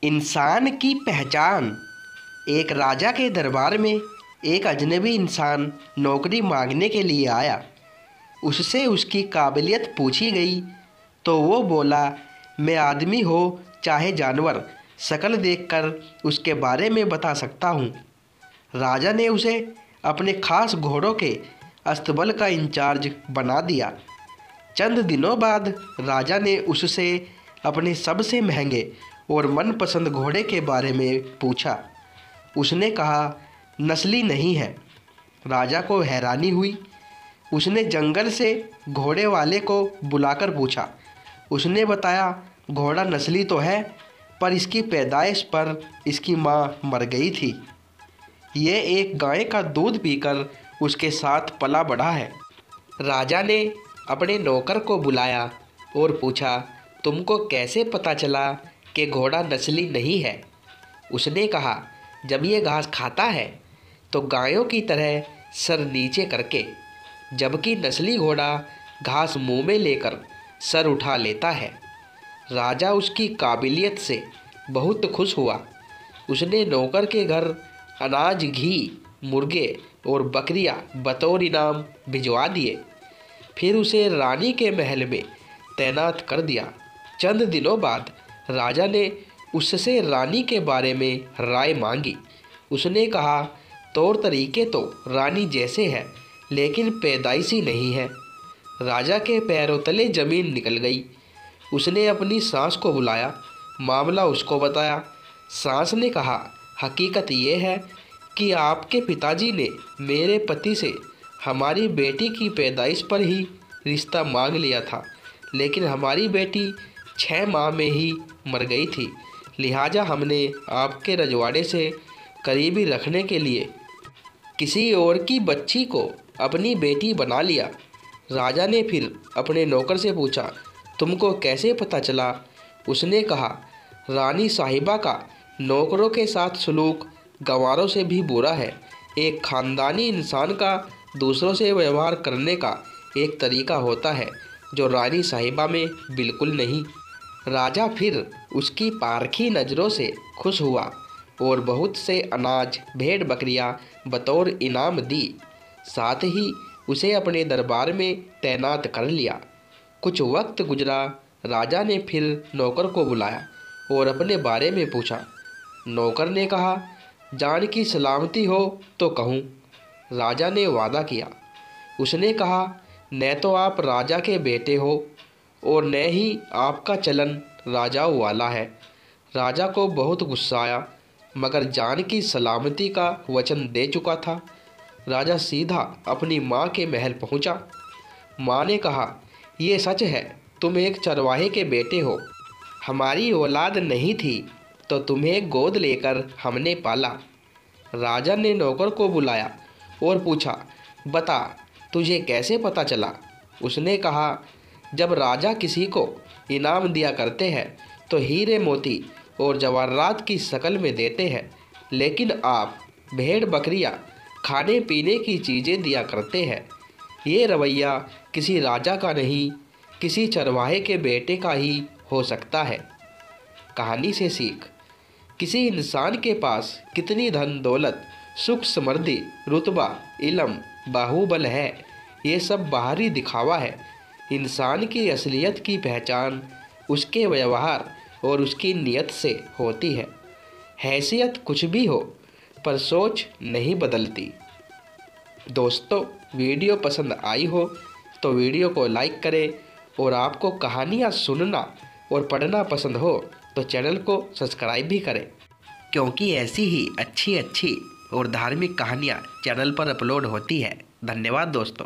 इंसान की पहचान। एक राजा के दरबार में एक अजनबी इंसान नौकरी मांगने के लिए आया। उससे उसकी काबिलियत पूछी गई तो वो बोला, मैं आदमी हो चाहे जानवर, शक्ल देखकर उसके बारे में बता सकता हूँ। राजा ने उसे अपने खास घोड़ों के अस्तबल का इंचार्ज बना दिया। चंद दिनों बाद राजा ने उससे अपने सबसे महंगे और मनपसंद घोड़े के बारे में पूछा। उसने कहा, नस्ली नहीं है। राजा को हैरानी हुई। उसने जंगल से घोड़े वाले को बुलाकर पूछा। उसने बताया, घोड़ा नस्ली तो है, पर इसकी पैदाइश पर इसकी माँ मर गई थी। ये एक गाय का दूध पीकर उसके साथ पला बढ़ा है। राजा ने अपने नौकर को बुलाया और पूछा, तुमको कैसे पता चला कि घोड़ा नस्ली नहीं है? उसने कहा, जब ये घास खाता है तो गायों की तरह सर नीचे करके, जबकि नस्ली घोड़ा घास मुंह में लेकर सर उठा लेता है। राजा उसकी काबिलियत से बहुत खुश हुआ। उसने नौकर के घर अनाज, घी, मुर्गे और बकरियां बतौर इनाम भिजवा दिए। फिर उसे रानी के महल में तैनात कर दिया। चंद दिनों बाद राजा ने उससे रानी के बारे में राय मांगी। उसने कहा, तौर तरीके तो रानी जैसे है, लेकिन पैदाइशी नहीं है। राजा के पैरों तले जमीन निकल गई। उसने अपनी सास को बुलाया, मामला उसको बताया। सास ने कहा, हकीकत ये है कि आपके पिताजी ने मेरे पति से हमारी बेटी की पैदाइश पर ही रिश्ता मांग लिया था, लेकिन हमारी बेटी 6 माह में ही मर गई थी। लिहाजा हमने आपके रजवाड़े से करीबी रखने के लिए किसी और की बच्ची को अपनी बेटी बना लिया। राजा ने फिर अपने नौकर से पूछा, तुमको कैसे पता चला? उसने कहा, रानी साहिबा का नौकरों के साथ सलूक गंवारों से भी बुरा है। एक खानदानी इंसान का दूसरों से व्यवहार करने का एक तरीका होता है जो रानी साहिबा में बिल्कुल नहीं। राजा फिर उसकी पारखी नज़रों से खुश हुआ और बहुत से अनाज, भेड़ बकरियां बतौर इनाम दी। साथ ही उसे अपने दरबार में तैनात कर लिया। कुछ वक्त गुजरा। राजा ने फिर नौकर को बुलाया और अपने बारे में पूछा। नौकर ने कहा, जान की सलामती हो तो कहूँ। राजा ने वादा किया। उसने कहा, न तो आप राजा के बेटे हो और न ही आपका चलन राजाओं वाला है। राजा को बहुत गुस्सा आया, मगर जान की सलामती का वचन दे चुका था। राजा सीधा अपनी माँ के महल पहुँचा। माँ ने कहा, ये सच है, तुम एक चरवाहे के बेटे हो। हमारी औलाद नहीं थी तो तुम्हें गोद लेकर हमने पाला। राजा ने नौकर को बुलाया और पूछा, बता, तुझे कैसे पता चला? उसने कहा, जब राजा किसी को इनाम दिया करते हैं तो हीरे मोती और जवाहरात की शक्ल में देते हैं, लेकिन आप भेड़ बकरियां, खाने पीने की चीज़ें दिया करते हैं। ये रवैया किसी राजा का नहीं, किसी चरवाहे के बेटे का ही हो सकता है। कहानी से सीख। किसी इंसान के पास कितनी धन दौलत, सुख समृद्धि, रुतबा, इल्म, बाहुबल है, ये सब बाहरी दिखावा है। इंसान की असलियत की पहचान उसके व्यवहार और उसकी नीयत से होती है। हैसियत कुछ भी हो, पर सोच नहीं बदलती। दोस्तों, वीडियो पसंद आई हो तो वीडियो को लाइक करें, और आपको कहानियाँ सुनना और पढ़ना पसंद हो तो चैनल को सब्सक्राइब भी करें, क्योंकि ऐसी ही अच्छी अच्छी और धार्मिक कहानियाँ चैनल पर अपलोड होती है। धन्यवाद दोस्तों।